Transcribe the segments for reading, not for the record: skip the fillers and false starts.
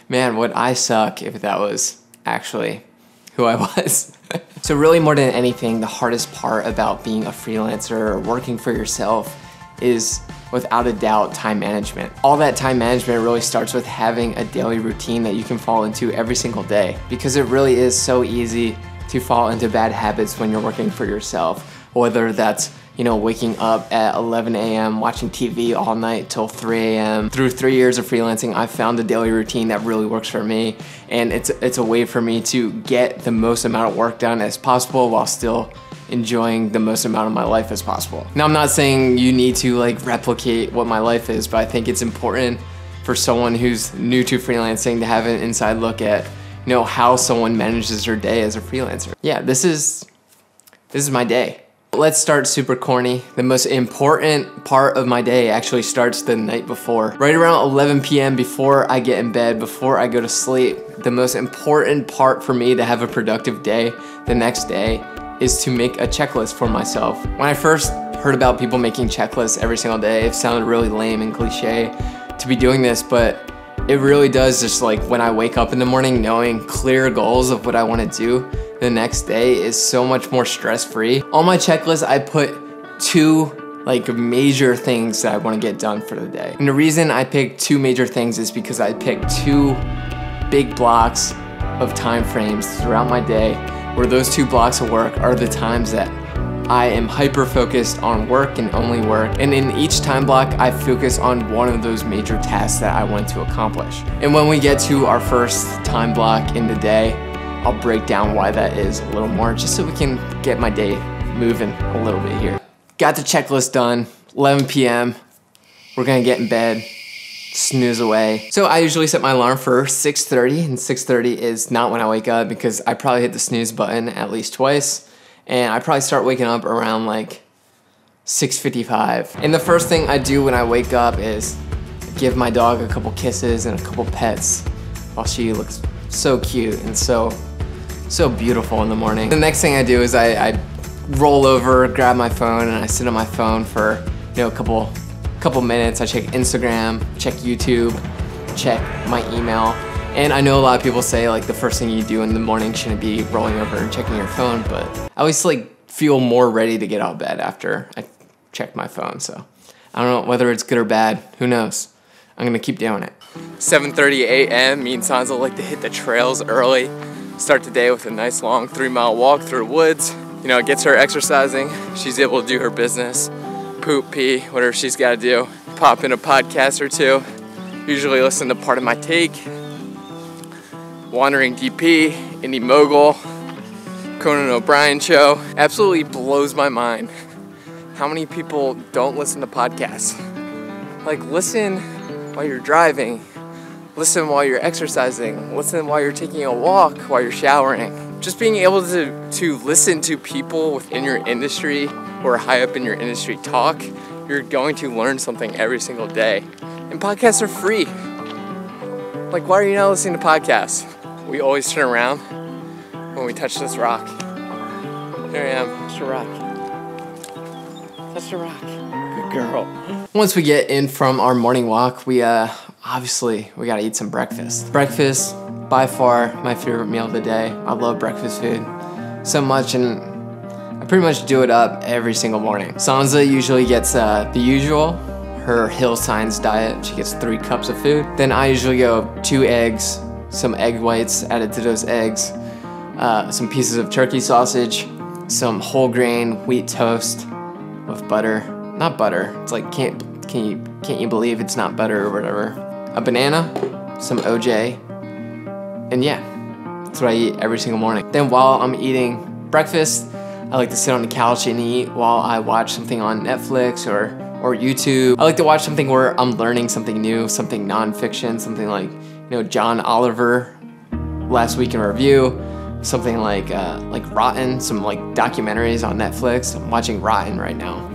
Man, would I suck if that was actually who I was. So really, more than anything, the hardest part about being a freelancer or working for yourself is, without a doubt, time management. All that time management really starts with having a daily routine that you can fall into every single day, because it really is so easy to fall into bad habits when you're working for yourself, whether that's waking up at 11 a.m., watching TV all night till 3 a.m. Through 3 years of freelancing, I found a daily routine that really works for me, and it's a way for me to get the most amount of work done as possible while still enjoying the most amount of my life as possible. Now, I'm not saying you need to replicate what my life is, but I think it's important for someone who's new to freelancing to have an inside look at how someone manages their day as a freelancer. Yeah, this is my day. Let's start super corny. The most important part of my day actually starts the night before. Right around 11 p.m. before I get in bed, before I go to sleep, the most important part for me to have a productive day the next day is to make a checklist for myself. When I first heard about people making checklists every single day, it sounded really lame and cliche to be doing this, but it really does, just when I wake up in the morning knowing clear goals of what I want to do the next day is so much more stress-free. On my checklist, I put 2 major things that I want to get done for the day. And the reason I picked 2 major things is because I picked 2 big blocks of time frames throughout my day, where those 2 blocks of work are the times that I am hyper-focused on work and only work. And in each time block, I focus on one of those major tasks that I want to accomplish. And when we get to our first time block in the day, I'll break down why that is a little more, just so we can get my day moving a little bit here. Got the checklist done, 11 p.m. We're gonna get in bed, snooze away. So I usually set my alarm for 6:30, and 6:30 is not when I wake up, because I probably hit the snooze button at least twice. And I probably start waking up around 6:55. And the first thing I do when I wake up is give my dog a couple kisses and a couple pets while she looks so cute and so beautiful in the morning. The next thing I do is I roll over, grab my phone, and I sit on my phone for a couple minutes. I check Instagram, check YouTube, check my email. And I know a lot of people say the first thing you do in the morning shouldn't be rolling over and checking your phone, but I always feel more ready to get out of bed after I check my phone. So I don't know whether it's good or bad. Who knows? I'm gonna keep doing it. 7:30 a.m. Me and Sansa like to hit the trails early. Start the day with a nice long 3-mile walk through the woods. It gets her exercising. She's able to do her business, poop, pee, whatever she's got to do. Pop in a podcast or 2. Usually listen to Part of My Take, Wandering DP, Indie Mogul, Conan O'Brien Show. Absolutely blows my mind how many people don't listen to podcasts. Listen while you're driving, listen while you're exercising, listen while you're taking a walk, while you're showering. Just being able to listen to people within your industry or high up in your industry talk, you're going to learn something every single day. And podcasts are free. Why are you not listening to podcasts? We always turn around when we touch this rock. Here I am, touch the rock. Touch the rock. Good girl. Once we get in from our morning walk, we obviously gotta eat some breakfast. Breakfast, by far my favorite meal of the day. I love breakfast food so much, and I pretty much do it up every single morning. Sansa usually gets the usual, her Hill Signs diet. She gets 3 cups of food. Then I usually go 2 eggs, some egg whites added to those eggs, some pieces of turkey sausage, some whole grain wheat toast with butter. Not butter. It's can't you believe it's not butter or whatever. A banana, some OJ, and yeah, that's what I eat every single morning. Then while I'm eating breakfast, I like to sit on the couch and eat while I watch something on Netflix or YouTube. I like to watch something where I'm learning something new, something nonfiction, something like John Oliver, Last Week in Review, something like Rotten, some documentaries on Netflix. I'm watching Rotten right now.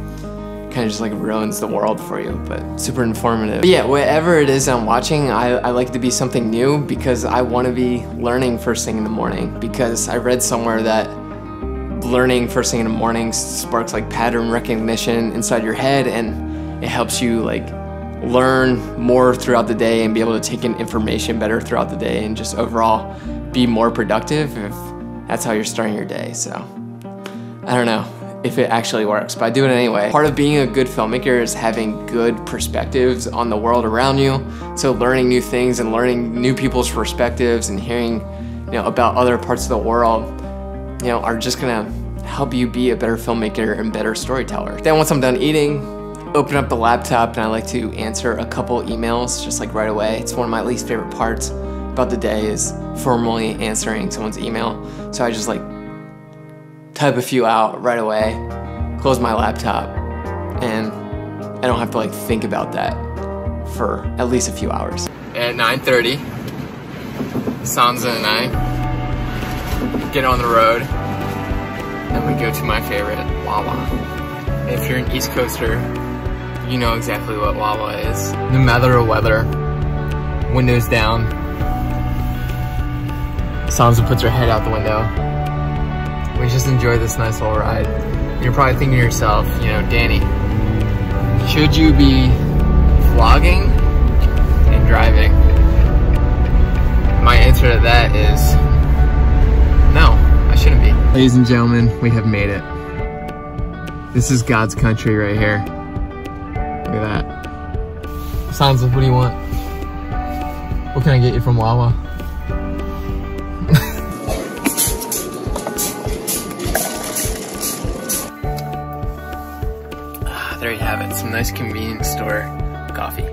Kind of just ruins the world for you, but super informative. But yeah, whatever it is I'm watching, I like it to be something new, because I want to be learning first thing in the morning, because I read somewhere that learning first thing in the morning sparks pattern recognition inside your head, and it helps you learn more throughout the day and be able to take in information better throughout the day and just overall be more productive if that's how you're starting your day. So I don't know if it actually works, but I do it anyway. Part of being a good filmmaker is having good perspectives on the world around you. So learning new things and learning new people's perspectives and hearing, about other parts of the world, are just gonna help you be a better filmmaker and better storyteller. Then once I'm done eating, open up the laptop and I like to answer a couple emails just like right away. It's one of my least favorite parts about the day is formally answering someone's email. So I just like type a few out right away, close my laptop, and I don't have to like think about that for at least a few hours. At 9:30, Sansa and I get on the road and we go to my favorite, Wawa. If you're an East Coaster, you know exactly what Wawa is. No matter the weather, windows down, Sansa puts her head out the window. We just enjoy this nice little ride. You're probably thinking to yourself, Danny, should you be vlogging and driving? My answer to that is no, I shouldn't be. Ladies and gentlemen, we have made it. This is God's country right here. Look at that. Sansa, what do you want? What can I get you from Wawa? There you have it, some nice convenience store coffee.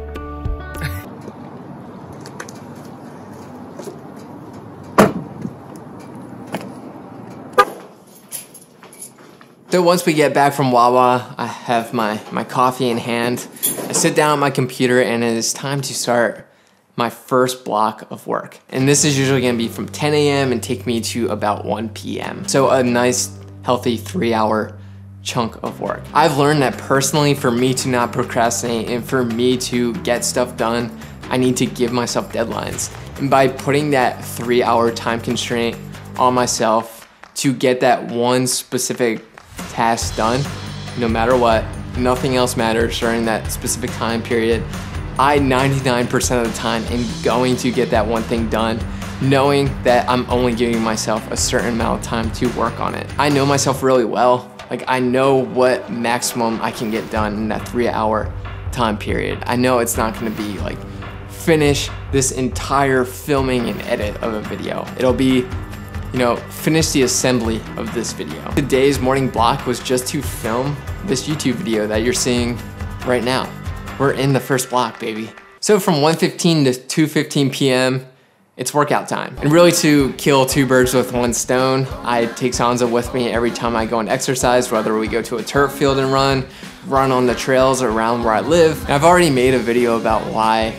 So once we get back from Wawa, I have my coffee in hand. I sit down at my computer and it is time to start my first block of work. And this is usually gonna be from 10 a.m. and take me to about 1 p.m. So a nice, healthy 3-hour chunk of work. I've learned that personally, for me to not procrastinate and for me to get stuff done, I need to give myself deadlines. And by putting that 3-hour time constraint on myself to get that one specific task done, no matter what, nothing else matters during that specific time period, I 99% of the time am going to get that one thing done, knowing that I'm only giving myself a certain amount of time to work on it. I know myself really well. Like, I know what maximum I can get done in that 3-hour time period. I know it's not gonna be like, finish this entire filming and edit of a video. It'll be, finish the assembly of this video. Today's morning block was just to film this YouTube video that you're seeing right now. We're in the first block, baby. So from 1:15 to 2:15 p.m., it's workout time. And really, to kill two birds with one stone, I take Sansa with me every time I go and exercise, whether we go to a turf field and run on the trails around where I live. And I've already made a video about why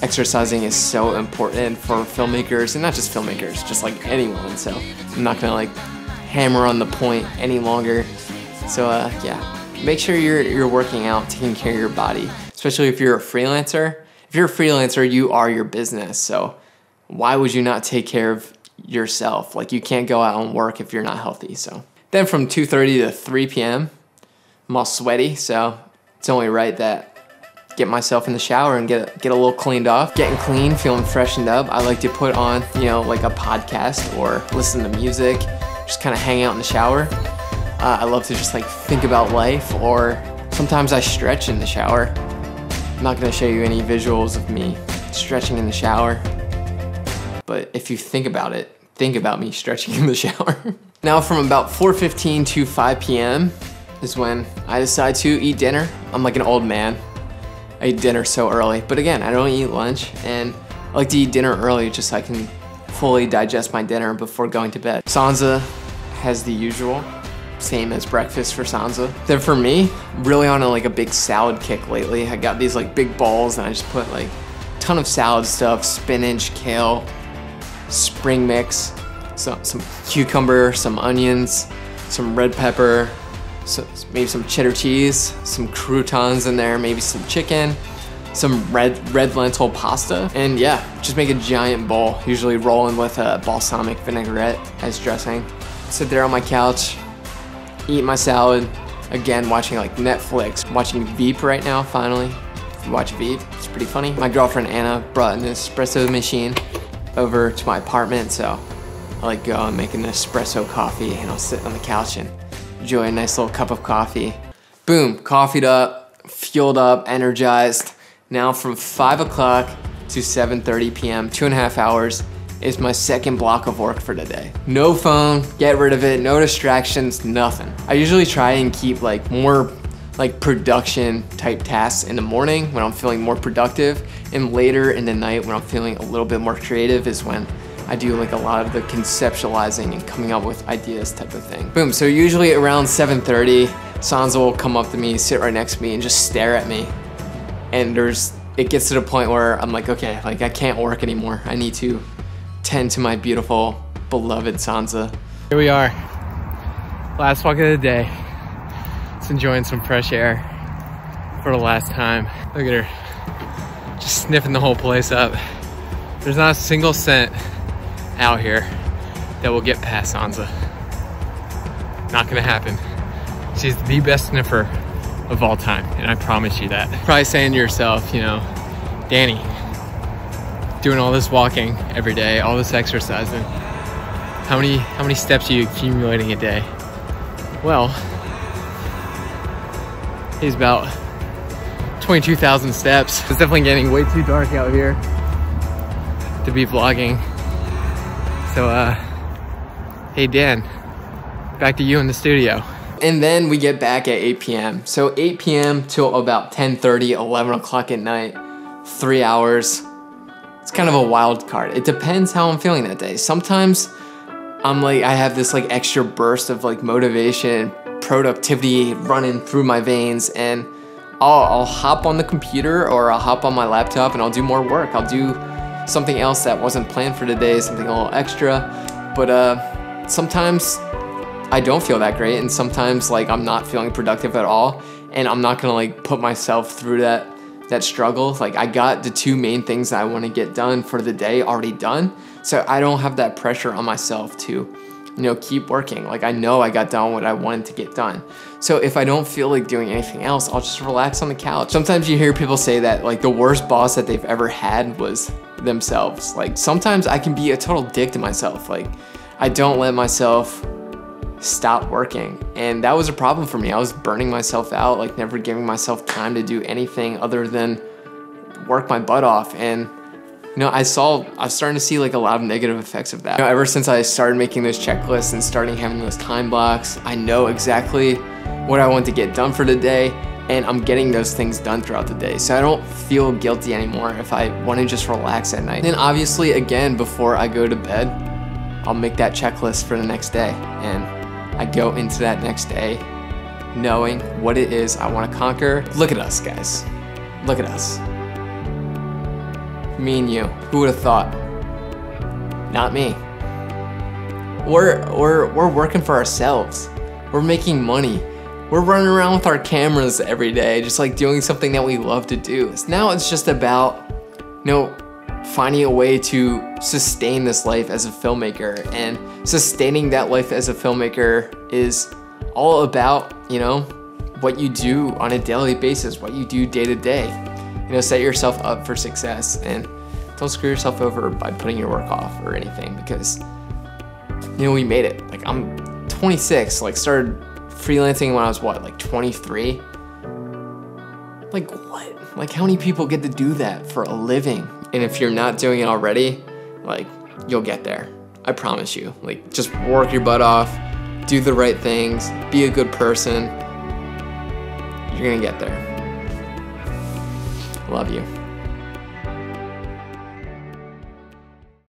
exercising is so important for filmmakers, and not just filmmakers, just like anyone. So I'm not gonna like hammer on the point any longer. So yeah, make sure you're working out, taking care of your body, especially if you're a freelancer. If you're a freelancer, you are your business. So why would you not take care of yourself? Like, you can't go out and work if you're not healthy. So then from 2:30 to 3 p.m., I'm all sweaty, so it's only right that get myself in the shower and get a little cleaned off. Getting clean, feeling freshened up, I like to put on, like a podcast or listen to music, just kind of hang out in the shower. I love to just like think about life, or sometimes I stretch in the shower. I'm not gonna show you any visuals of me stretching in the shower, but if you think about it, think about me stretching in the shower. Now from about 4:15 to 5 p.m. is when I decide to eat dinner. I'm like an old man. I eat dinner so early, but again, I don't eat lunch, and I like to eat dinner early just so I can fully digest my dinner before going to bed. Sansa has the usual, same as breakfast for Sansa. Then for me, really on a big salad kick lately. I got these like big bowls and I just put like a ton of salad stuff, spinach, kale, spring mix, some cucumber, some onions, some red pepper, so maybe some cheddar cheese, some croutons in there, maybe some chicken, some red lentil pasta, and yeah, just make a giant bowl, usually rolling with a balsamic vinaigrette as dressing. Sit there on my couch, eat my salad, again watching like Netflix, watching Veep right now finally, you watch Veep, it's pretty funny. My girlfriend Anna brought an espresso machine over to my apartment, so I like go and make an espresso coffee, and I'll sit on the couch and enjoy a nice little cup of coffee. Boom, coffeeed up, fueled up, energized. Now from 5 o'clock to 7:30 p.m., 2.5 hours, is my second block of work for the day. No phone, get rid of it, no distractions, nothing. I usually try and keep like more like production type tasks in the morning when I'm feeling more productive, and later in the night when I'm feeling a little bit more creative is when I do like a lot of the conceptualizing and coming up with ideas type of thing. Boom, so usually around 7:30, Sansa will come up to me, sit right next to me, and just stare at me. And it gets to the point where I'm like, okay, like I can't work anymore. I need to tend to my beautiful, beloved Sansa. Here we are, last walk of the day. Just enjoying some fresh air for the last time. Look at her, just sniffing the whole place up. There's not a single scent out here that will get past Sansa. Not gonna happen. She's the best sniffer of all time, and I promise you that. Probably saying to yourself, you know, Danny, doing all this walking every day, all this exercising, how many steps are you accumulating a day? Well, it's about 22,000 steps. It's definitely getting way too dark out here to be vlogging. So, hey Dan, back to you in the studio. And then we get back at 8 p.m. So 8 p.m. till about 10:30, 11 o'clock at night, 3 hours. It's kind of a wild card. It depends how I'm feeling that day. Sometimes I'm like, I have this like extra burst of like motivation, productivity running through my veins, and I'll hop on the computer or I'll hop on my laptop and I'll do more work. I'll do something else that wasn't planned for today, something a little extra. But sometimes I don't feel that great, and sometimes like I'm not feeling productive at all, and I'm not gonna like put myself through that struggle. Like I got the two main things that I want to get done for the day already done, so I don't have that pressure on myself to, you know, keep working. Like I know I got done what I wanted to get done. So if I don't feel like doing anything else, I'll just relax on the couch. Sometimes you hear people say that like the worst boss that they've ever had was themselves. Like sometimes I can be a total dick to myself. Like I don't let myself stop working, and that was a problem for me. I was burning myself out, like never giving myself time to do anything other than work my butt off. And you know, I was starting to see like a lot of negative effects of that. You know, ever since I started making those checklists and starting having those time blocks, I know exactly what I want to get done for the day, and I'm getting those things done throughout the day. So I don't feel guilty anymore if I want to just relax at night. And obviously, again, before I go to bed, I'll make that checklist for the next day, and I go into that next day knowing what it is I want to conquer. Look at us, guys. Look at us. Me and you. Who would have thought? Not me. We're working for ourselves. We're making money. We're running around with our cameras every day, just like doing something that we love to do. Now it's just about, you know, finding a way to sustain this life as a filmmaker, and sustaining that life as a filmmaker is all about, you know, what you do on a daily basis, what you do day to day. You know, set yourself up for success, and don't screw yourself over by putting your work off or anything, because, you know, we made it. Like I'm 26, like started freelancing when I was what, like 23? Like what? Like how many people get to do that for a living? And if you're not doing it already, like you'll get there. I promise you. Like just work your butt off, do the right things, be a good person. You're gonna get there. Love you.